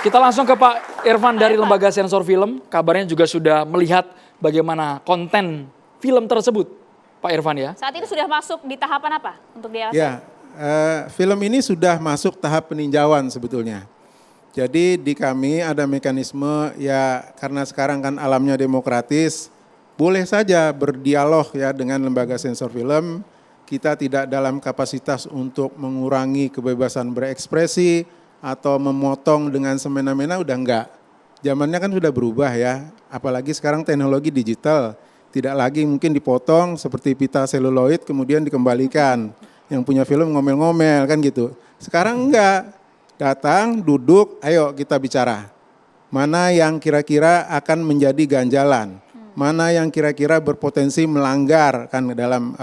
Kita langsung ke Pak Irfan dari Lembaga Sensor Film. Kabarnya juga sudah melihat bagaimana konten film tersebut, Pak Irfan ya. Saat ini sudah masuk di tahapan apa untuk di LSF? Ya, film ini sudah masuk tahap peninjauan sebetulnya. Jadi di kami ada mekanisme ya karena sekarang kan alamnya demokratis, boleh saja berdialog ya dengan Lembaga Sensor Film. Kita tidak dalam kapasitas untuk mengurangi kebebasan berekspresi atau memotong dengan semena-mena, udah enggak. Zamannya kan sudah berubah ya, apalagi sekarang teknologi digital. Tidak lagi mungkin dipotong seperti pita seluloid kemudian dikembalikan. Yang punya film ngomel-ngomel kan gitu. Sekarang enggak, datang, duduk, ayo kita bicara. Mana yang kira-kira akan menjadi ganjalan, mana yang kira-kira berpotensi melanggar kan dalam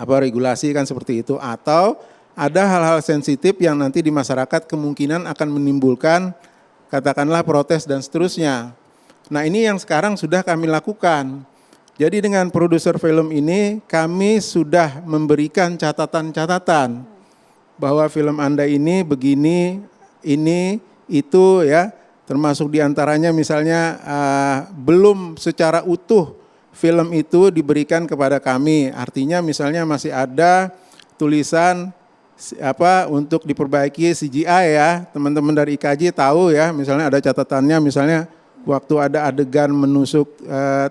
regulasi kan seperti itu, atau ada hal-hal sensitif yang nanti di masyarakat kemungkinan akan menimbulkan katakanlah protes dan seterusnya. Nah ini yang sekarang sudah kami lakukan. Jadi dengan produser film ini kami sudah memberikan catatan-catatan bahwa film Anda ini begini, ini, itu ya, termasuk diantaranya misalnya belum secara utuh film itu diberikan kepada kami. Artinya misalnya masih ada tulisan untuk diperbaiki CGI ya, teman-teman dari IKJ tahu ya, misalnya ada catatannya, misalnya waktu ada adegan menusuk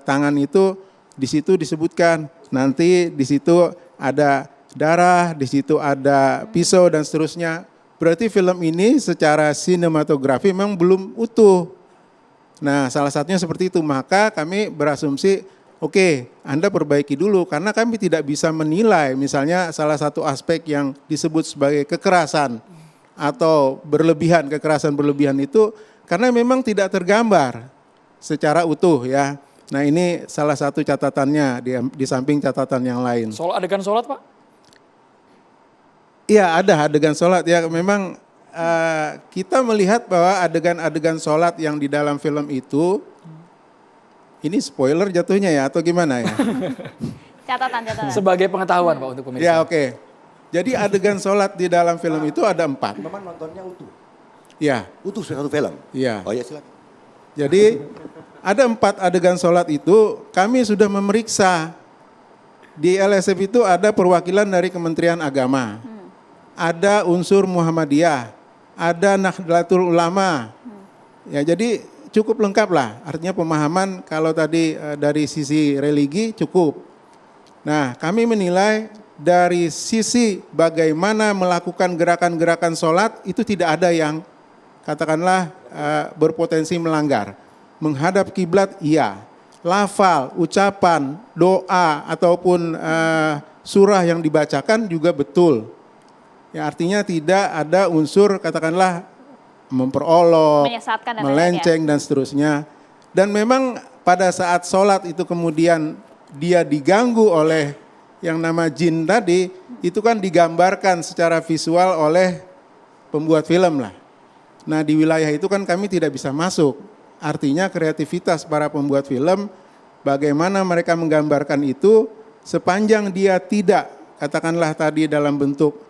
tangan itu, di situ disebutkan, nanti di situ ada darah, di situ ada pisau dan seterusnya. Berarti film ini secara sinematografi memang belum utuh. Nah salah satunya seperti itu, maka kami berasumsi, oke, Anda perbaiki dulu karena kami tidak bisa menilai misalnya salah satu aspek yang disebut sebagai kekerasan atau berlebihan, kekerasan berlebihan itu karena memang tidak tergambar secara utuh ya. Nah ini salah satu catatannya di samping catatan yang lain. Soal adegan sholat Pak? Iya ada adegan sholat ya, memang kita melihat bahwa adegan-adegan sholat yang di dalam film itu, ini spoiler jatuhnya ya atau gimana ya? Catatan. Sebagai pengetahuan Pak untuk pemirsa. Ya oke. Jadi adegan sholat di dalam film itu ada 4. Teman nontonnya utuh? Ya. Utuh satu film? Iya. Oh ya silakan. Jadi ada 4 adegan sholat itu kami sudah memeriksa. Di LSF itu ada perwakilan dari Kementerian Agama. Ada unsur Muhammadiyah. Ada Nahdlatul Ulama. Ya jadi cukup lengkap lah, artinya pemahaman kalau tadi dari sisi religi cukup. Nah kami menilai dari sisi bagaimana melakukan gerakan-gerakan sholat itu tidak ada yang katakanlah berpotensi melanggar. Menghadap kiblat iya, lafal, ucapan, doa ataupun surah yang dibacakan juga betul. Ya artinya tidak ada unsur katakanlah memperolok, melenceng dan seterusnya. Dan memang pada saat sholat itu kemudian dia diganggu oleh yang nama jin tadi, itu kan digambarkan secara visual oleh pembuat film lah. Nah di wilayah itu kan kami tidak bisa masuk. Artinya kreativitas para pembuat film, bagaimana mereka menggambarkan itu sepanjang dia tidak, katakanlah tadi dalam bentuk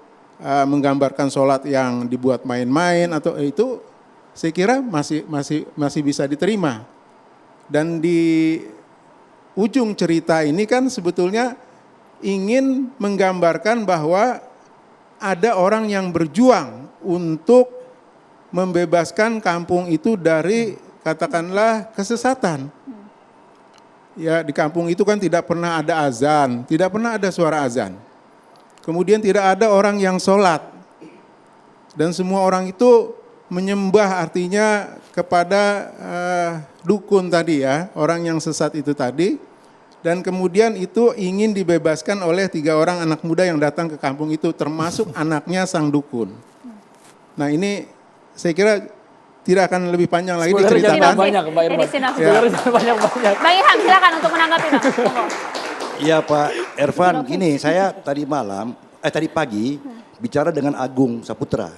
menggambarkan sholat yang dibuat main-main atau itu saya kira masih bisa diterima. Dan di ujung cerita ini kan sebetulnya ingin menggambarkan bahwa ada orang yang berjuang untuk membebaskan kampung itu dari katakanlah kesesatan. Ya di kampung itu kan tidak pernah ada azan, tidak pernah ada suara azan. Kemudian tidak ada orang yang sholat. Dan semua orang itu menyembah artinya kepada dukun tadi ya, orang yang sesat itu tadi. Dan kemudian itu ingin dibebaskan oleh 3 orang anak muda yang datang ke kampung itu, termasuk anaknya sang dukun. Nah ini saya kira tidak akan lebih panjang lagi diceritakan. Banyak Pak Irfan. Banyak. Bang Ilham silakan untuk menanggapi. Iya Pak Irfan, gini saya tadi pagi bicara dengan Agung Saputra.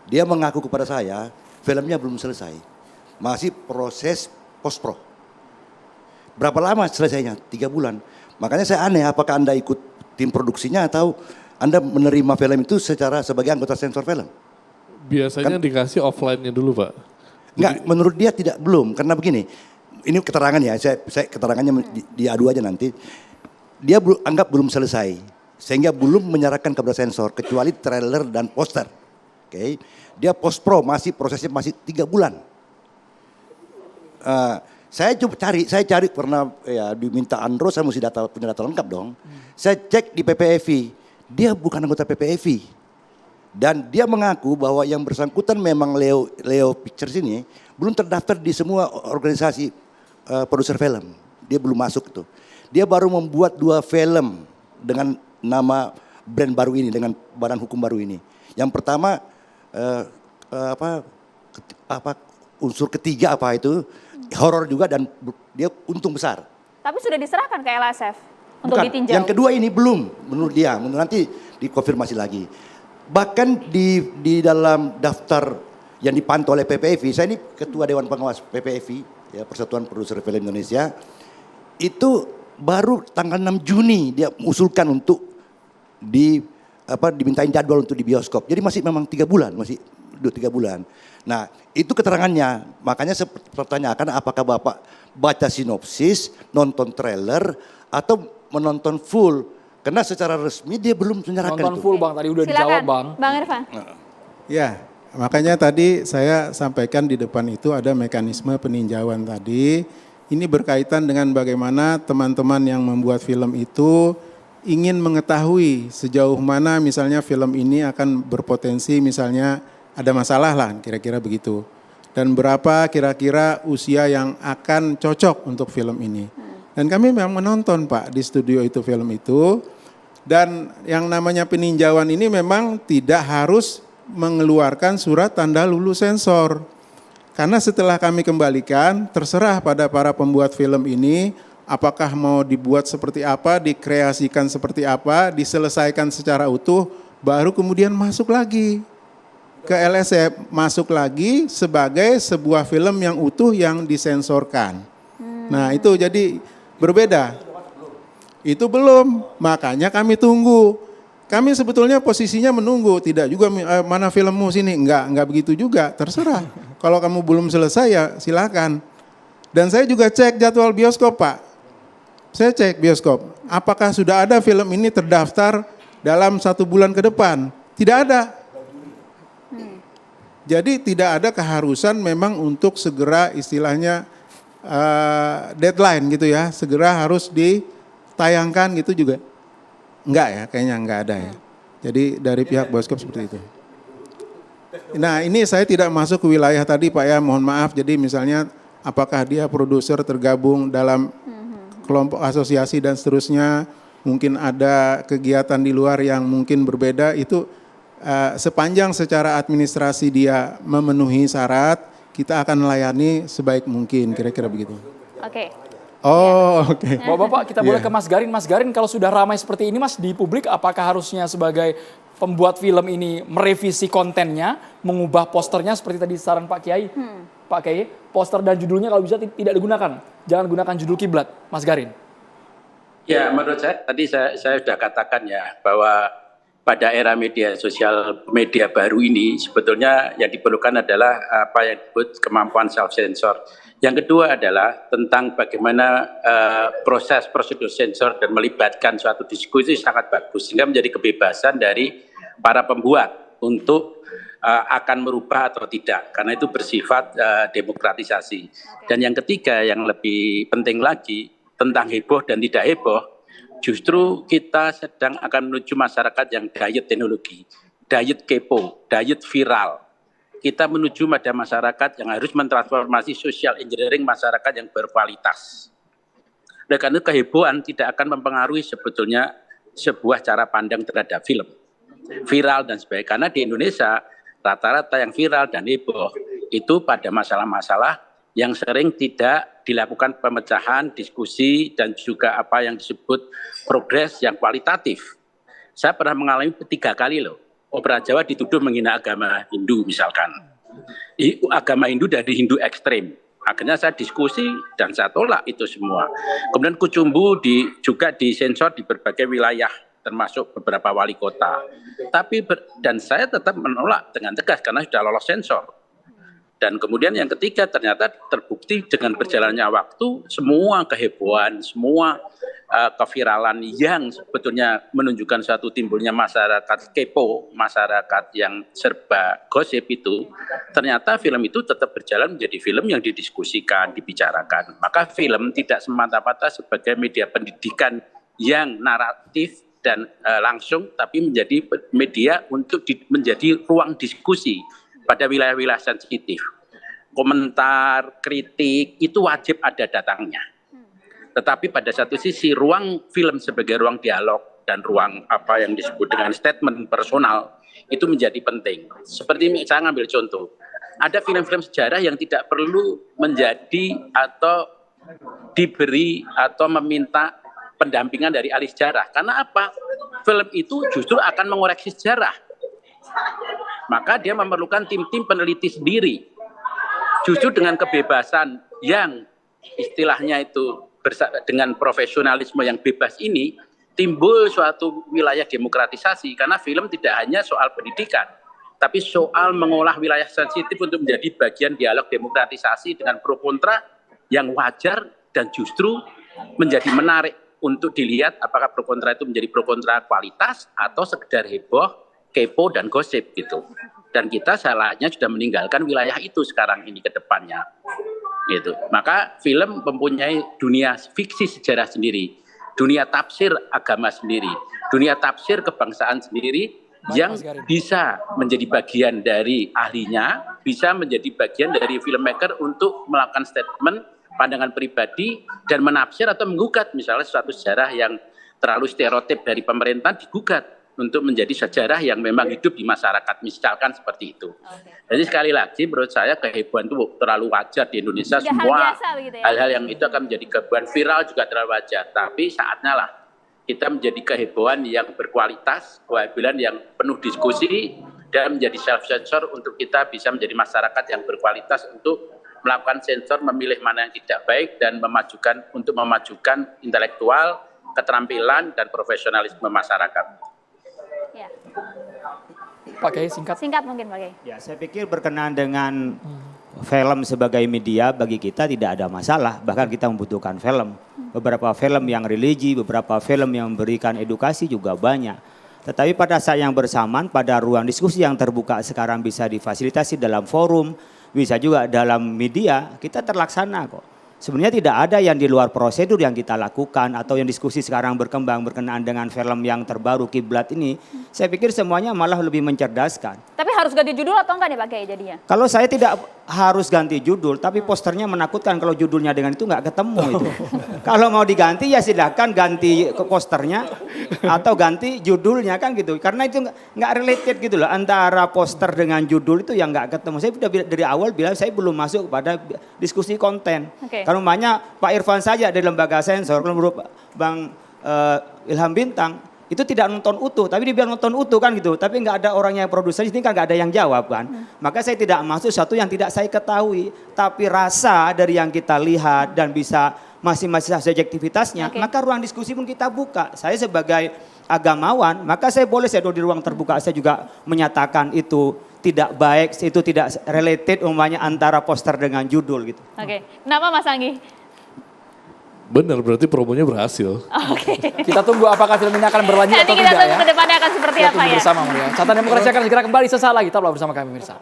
Dia mengaku kepada saya filmnya belum selesai, masih proses post-pro. Berapa lama selesainya? 3 bulan. Makanya saya aneh, apakah Anda ikut tim produksinya atau Anda menerima film itu sebagai anggota sensor film? Biasanya kan dikasih offline-nya dulu Pak. Enggak, menurut dia tidak belum karena begini. Ini keterangan ya, saya keterangannya diadu aja nanti. Dia anggap belum selesai sehingga belum menyerahkan kepada sensor kecuali trailer dan poster. Oke. Dia post pro prosesnya masih 3 bulan. Saya cari pernah ya diminta Andro, saya mesti punya data lengkap dong. Saya cek di PPFI, dia bukan anggota PPFI. Dan dia mengaku bahwa yang bersangkutan memang Leo Pictures ini belum terdaftar di semua organisasi produser film. Dia belum masuk itu. Dia baru membuat 2 film dengan nama brand baru ini, dengan badan hukum baru ini. Yang pertama unsur ketiga itu horor juga dan dia untung besar. Tapi sudah diserahkan ke LSF untuk Bukan, ditinjau. yang kedua ini belum menurut dia, nanti dikonfirmasi lagi. Bahkan di dalam daftar yang dipantau oleh PPFI, saya ini ketua Dewan Pengawas PPFI, ya Persatuan Produser Film Indonesia, itu baru tanggal 6 Juni dia usulkan untuk dimintain jadwal untuk di bioskop. Jadi masih memang 3 bulan, masih 3 bulan. Nah itu keterangannya, makanya saya pertanyakan apakah Bapak baca sinopsis, nonton trailer, atau menonton full. Karena secara resmi dia belum menyerahkan Nonton itu. full Bang, tadi udah dijawab Bang. Bang Irfan. Ya, makanya tadi saya sampaikan di depan itu ada mekanisme peninjauan tadi. Ini berkaitan dengan bagaimana teman-teman yang membuat film itu ingin mengetahui sejauh mana misalnya film ini akan berpotensi misalnya ada masalah lah, kira-kira begitu. Dan berapa kira-kira usia yang akan cocok untuk film ini. Dan kami memang menonton Pak di studio itu film itu. Dan yang namanya peninjauan ini memang tidak harus mengeluarkan surat tanda lulus sensor. Karena setelah kami kembalikan, terserah pada para pembuat film ini, apakah mau dibuat seperti apa, dikreasikan seperti apa, diselesaikan secara utuh, baru kemudian masuk lagi ke LSF, masuk lagi sebagai sebuah film yang utuh yang disensorkan. Nah itu jadi berbeda. Itu belum, makanya kami tunggu. Kami sebetulnya posisinya menunggu, tidak juga mana filmmu sini, enggak begitu juga, terserah. Kalau kamu belum selesai ya silakan. Dan saya juga cek jadwal bioskop Pak. Saya cek bioskop, apakah sudah ada film ini terdaftar dalam 1 bulan ke depan? Tidak ada. Jadi tidak ada keharusan memang untuk segera istilahnya deadline gitu ya, segera harus ditayangkan gitu juga. Enggak ya, kayaknya enggak ada ya. Jadi dari pihak bioskop seperti itu. Nah ini saya tidak masuk ke wilayah tadi Pak ya, mohon maaf. Jadi misalnya apakah dia produser tergabung dalam kelompok asosiasi dan seterusnya, mungkin ada kegiatan di luar yang mungkin berbeda, itu sepanjang secara administrasi dia memenuhi syarat, kita akan melayani sebaik mungkin, kira-kira begitu. Oke. Oh, oke. Bapak-bapak kita boleh ke Mas Garin. Mas Garin kalau sudah ramai seperti ini Mas di publik, apakah harusnya sebagai pembuat film ini merevisi kontennya, mengubah posternya seperti tadi saran Pak Kiai? Pak Kiai, poster dan judulnya kalau bisa tidak digunakan. Jangan gunakan judul kiblat, Mas Garin. Ya, menurut saya tadi saya sudah katakan ya bahwa pada era media sosial, media baru ini sebetulnya yang diperlukan adalah apa yang disebut kemampuan self sensor. Yang kedua adalah tentang bagaimana proses prosedur sensor dan melibatkan suatu diskusi sangat bagus sehingga menjadi kebebasan dari para pembuat untuk akan merubah atau tidak, karena itu bersifat demokratisasi. Dan yang ketiga yang lebih penting lagi tentang heboh dan tidak heboh, justru kita sedang akan menuju masyarakat yang diet teknologi, diet kepo, diet viral. Kita menuju pada masyarakat yang harus mentransformasi social engineering masyarakat yang berkualitas. Oleh karena kehebohan tidak akan mempengaruhi sebetulnya sebuah cara pandang terhadap film. Viral dan sebagainya. Karena di Indonesia rata-rata yang viral dan heboh itu pada masalah-masalah yang sering tidak dilakukan pemecahan, diskusi, dan juga apa yang disebut progres yang kualitatif. Saya pernah mengalami 3 kali loh. Opera Jawa dituduh menghina agama Hindu misalkan. Agama Hindu dari Hindu ekstrim. Akhirnya saya diskusi dan saya tolak itu semua. Kemudian Kucumbu juga disensor di berbagai wilayah termasuk beberapa wali kota. Dan saya tetap menolak dengan tegas karena sudah lolos sensor. Dan kemudian yang ketiga ternyata terbukti dengan berjalannya waktu semua kehebohan, semua keviralan yang sebetulnya menunjukkan suatu timbulnya masyarakat kepo, masyarakat yang serba gosip itu, ternyata film itu tetap berjalan menjadi film yang didiskusikan, dibicarakan. Maka film tidak semata-mata sebagai media pendidikan yang naratif dan langsung, tapi menjadi media untuk menjadi ruang diskusi pada wilayah-wilayah sensitif. Komentar, kritik itu wajib ada datangnya. Tetapi pada satu sisi ruang film sebagai ruang dialog dan ruang apa yang disebut dengan statement personal itu menjadi penting. Seperti saya ngambil contoh, ada film-film sejarah yang tidak perlu menjadi atau diberi atau meminta pendampingan dari ahli sejarah. Karena apa? Film itu justru akan mengoreksi sejarah. Maka dia memerlukan tim-tim peneliti sendiri. Justru dengan kebebasan yang istilahnya itu dengan profesionalisme yang bebas ini, timbul suatu wilayah demokratisasi. Karena film tidak hanya soal pendidikan, tapi soal mengolah wilayah sensitif untuk menjadi bagian dialog demokratisasi dengan pro kontra yang wajar dan justru menjadi menarik untuk dilihat apakah pro kontra itu menjadi pro kontra kualitas atau sekedar heboh, kepo dan gosip gitu. Dan kita salahnya sudah meninggalkan wilayah itu sekarang ini ke depannya. Gitu. Maka film mempunyai dunia fiksi sejarah sendiri, dunia tafsir agama sendiri, dunia tafsir kebangsaan sendiri yang bisa menjadi bagian dari ahlinya, bisa menjadi bagian dari filmmaker untuk melakukan statement, pandangan pribadi dan menafsir atau menggugat misalnya suatu sejarah yang terlalu stereotip dari pemerintah digugat untuk menjadi sejarah yang memang hidup di masyarakat, misalkan seperti itu. Jadi sekali lagi menurut saya kehebohan itu terlalu wajar di Indonesia, semua hal-hal yang itu akan menjadi kehebohan, viral juga terlalu wajar. Tapi saatnya lah kita menjadi kehebohan yang berkualitas, kehebohan yang penuh diskusi dan menjadi self-censor untuk kita bisa menjadi masyarakat yang berkualitas untuk melakukan sensor, memilih mana yang tidak baik dan memajukan intelektual, keterampilan dan profesionalisme masyarakat. Ya. Pak Kiai singkat. Singkat mungkin Pak Kiai. Ya, saya pikir berkenaan dengan film sebagai media bagi kita tidak ada masalah. Bahkan kita membutuhkan film. Beberapa film yang religi, beberapa film yang memberikan edukasi juga banyak. Tetapi pada saat yang bersamaan, pada ruang diskusi yang terbuka sekarang bisa difasilitasi dalam forum, bisa juga dalam media, kita terlaksana kok. Sebenarnya tidak ada yang di luar prosedur yang kita lakukan atau yang diskusi sekarang berkembang berkenaan dengan film yang terbaru Kiblat ini. Saya pikir semuanya malah lebih mencerdaskan. Tapi harus ganti judul atau enggak nih Pak Kiai jadinya? Kalau saya tidak harus ganti judul, tapi posternya menakutkan kalau judulnya dengan itu nggak ketemu itu. Kalau mau diganti ya silakan ganti posternya atau ganti judulnya kan gitu. Karena itu nggak related gitu loh antara poster dengan judul itu yang nggak ketemu. Saya sudah dari awal bilang saya belum masuk pada diskusi konten. Kalau umpamanya Pak Irfan saja dari lembaga sensor, kalau menurut Bang Ilham Bintang itu tidak nonton utuh, tapi dia bilang nonton utuh kan gitu. Tapi nggak ada orang yang produser di sini kan nggak ada yang jawab kan. Maka saya tidak masuk satu yang tidak saya ketahui, tapi rasa dari yang kita lihat dan bisa masing-masing subjektivitasnya, maka ruang diskusi pun kita buka. Saya sebagai agamawan, maka saya boleh saya di ruang terbuka saya juga menyatakan itu tidak baik, itu tidak related umpamanya antara poster dengan judul gitu. Oke. Kenapa Mas Anggi? Benar, berarti promonya berhasil. Oke. Kita tunggu apakah film ini akan berlanjut Nanti atau kita tidak tunggu ya. ke depannya akan seperti Kita apa tunggu ya. bersama ya. Catatan Demokrasi akan segera kembali sesaat lagi. Tetaplah bersama kami pemirsa.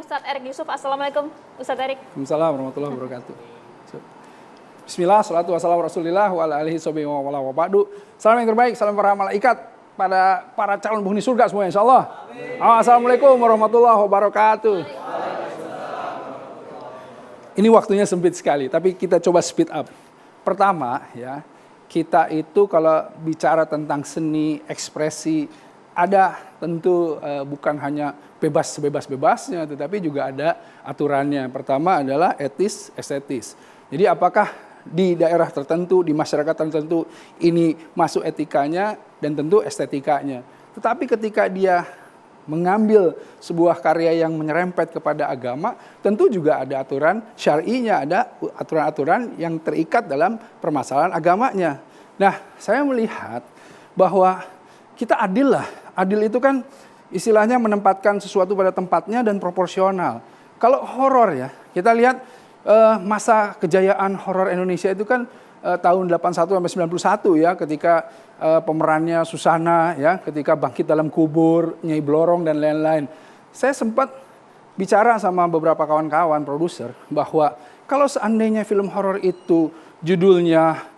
Ustadz Erik Yusuf, Assalamualaikum Ustadz Erik. Waalaikumsalam warahmatullahi wabarakatuh. Bismillah, salatu wassalamu rasulillah wa ala alihi sobihi wa wala wa ba'du. Salam yang terbaik, salam para malaikat pada para calon penghuni surga semua insyaAllah. Assalamualaikum warahmatullahi wabarakatuh. Ini waktunya sempit sekali, tapi kita coba speed up. Pertama ya, kita itu kalau bicara tentang seni, ekspresi, ada tentu bukan hanya bebas sebebas-bebasnya, tetapi juga ada aturannya. Pertama adalah etis, estetis. Jadi apakah di daerah tertentu, di masyarakat tertentu ini masuk etikanya dan tentu estetikanya. Tetapi ketika dia mengambil sebuah karya yang menyerempet kepada agama, tentu juga ada aturan syar'inya, ada aturan-aturan yang terikat dalam permasalahan agamanya. Nah, saya melihat bahwa kita adil lah. Adil itu kan istilahnya menempatkan sesuatu pada tempatnya dan proporsional. Kalau horor ya, kita lihat masa kejayaan horor Indonesia itu kan tahun 81 sampai 91 ya, ketika pemerannya Susana ya, ketika Bangkit dalam Kubur, Nyai Blorong dan lain-lain. Saya sempat bicara sama beberapa kawan-kawan produser bahwa kalau seandainya film horor itu judulnya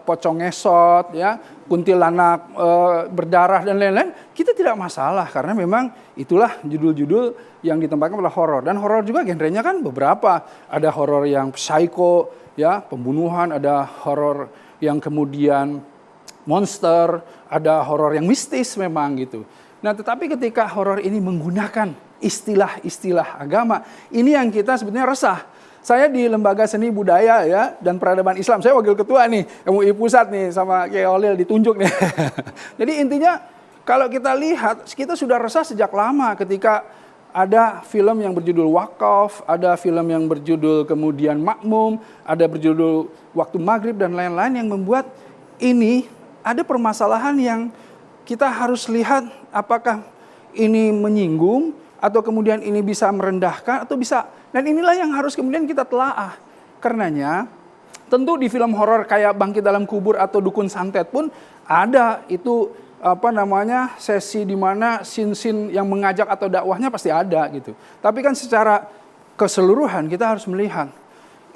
Pocong Ngesot ya, Kuntilanak berdarah dan lain-lain, kita tidak masalah karena memang itulah judul-judul yang ditempatkan adalah horor. Dan horor juga genrenya kan beberapa. Ada horor yang psycho ya, pembunuhan, ada horor yang kemudian monster, ada horor yang mistis memang gitu. Nah, tetapi ketika horor ini menggunakan istilah-istilah agama, ini yang kita sebetulnya resah. Saya di Lembaga Seni Budaya ya dan Peradaban Islam, saya wakil ketua nih, MUI Pusat nih sama Kiai Holil ditunjuk nih. Jadi intinya kalau kita lihat, kita sudah resah sejak lama ketika ada film yang berjudul Wakaf, ada film yang berjudul kemudian Makmum, ada berjudul Waktu Maghrib dan lain-lain yang membuat ini ada permasalahan yang kita harus lihat apakah ini menyinggung atau kemudian ini bisa merendahkan atau bisa. Dan inilah yang harus kemudian kita telaah. Karenanya tentu di film horor kayak Bangkit dalam Kubur atau Dukun Santet pun ada itu sesi di mana sin-sin yang mengajak atau dakwahnya pasti ada gitu. Tapi kan secara keseluruhan kita harus melihat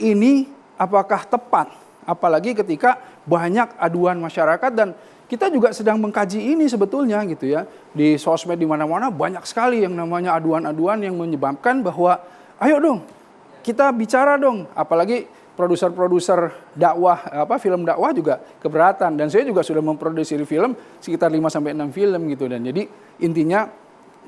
ini apakah tepat, apalagi ketika banyak aduan masyarakat dan kita juga sedang mengkaji ini sebetulnya gitu ya. Di sosmed di mana-mana banyak sekali yang namanya aduan-aduan yang menyebabkan bahwa ayo dong kita bicara dong, apalagi produser-produser dakwah film dakwah juga keberatan dan saya juga sudah memproduksi film sekitar 5 sampai 6 film gitu. Dan jadi intinya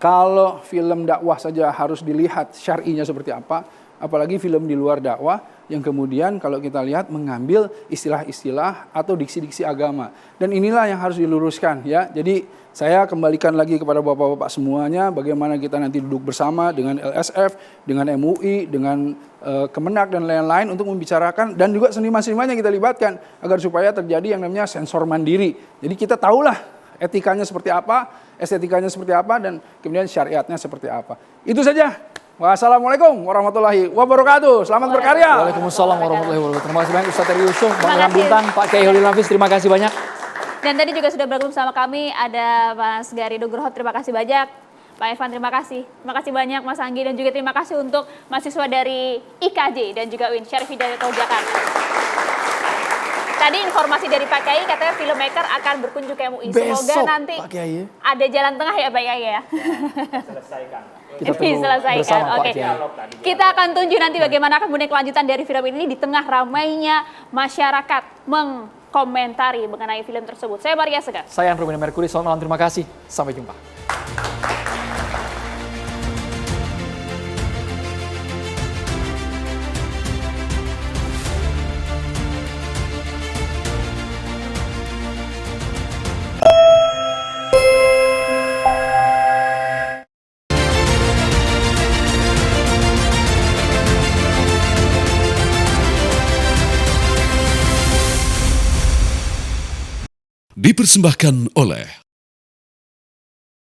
kalau film dakwah saja harus dilihat syar'inya seperti apa, apalagi film di luar dakwah yang kemudian kalau kita lihat mengambil istilah-istilah atau diksi-diksi agama. Dan inilah yang harus diluruskan ya. Jadi saya kembalikan lagi kepada bapak-bapak semuanya bagaimana kita nanti duduk bersama dengan LSF, dengan MUI, dengan Kemenak dan lain-lain untuk membicarakan dan juga seniman-seniman yang kita libatkan agar supaya terjadi yang namanya sensor mandiri. Jadi kita tahulah etikanya seperti apa, estetikanya seperti apa dan kemudian syariatnya seperti apa. Itu saja. Wassalamualaikum warahmatullahi wabarakatuh. Selamat berkarya. Waalaikumsalam warahmatullahi wabarakatuh. Terima kasih banyak Ustaz Teri Yusuf, Bang Ilham Bintang, Pak Kiai Holil Nafis, terima kasih banyak. Dan tadi juga sudah bergabung sama kami ada Mas Gari Nugroho, terima kasih banyak. Pak Evan, terima kasih. Terima kasih banyak Mas Anggi dan juga terima kasih untuk mahasiswa dari IKJ dan juga UIN Syarif Hidayatullah Jakarta. Tadi informasi dari Pak Kiai katanya filmmaker akan berkunjung ke MUI. Semoga Besok, nanti Pak Kiai. ada jalan tengah ya Pak Kiai ya. Selesaikan. Kita tunggu Diselesaikan. bersama Pak Oke. Kiai. Kita akan tunjuk nanti bagaimana kemudian kelanjutan dari film ini di tengah ramainya masyarakat mengkomentari mengenai film tersebut. Saya Maria Segar. Saya Andrew Merkuri, selamat malam, terima kasih. Sampai jumpa. Dipersembahkan oleh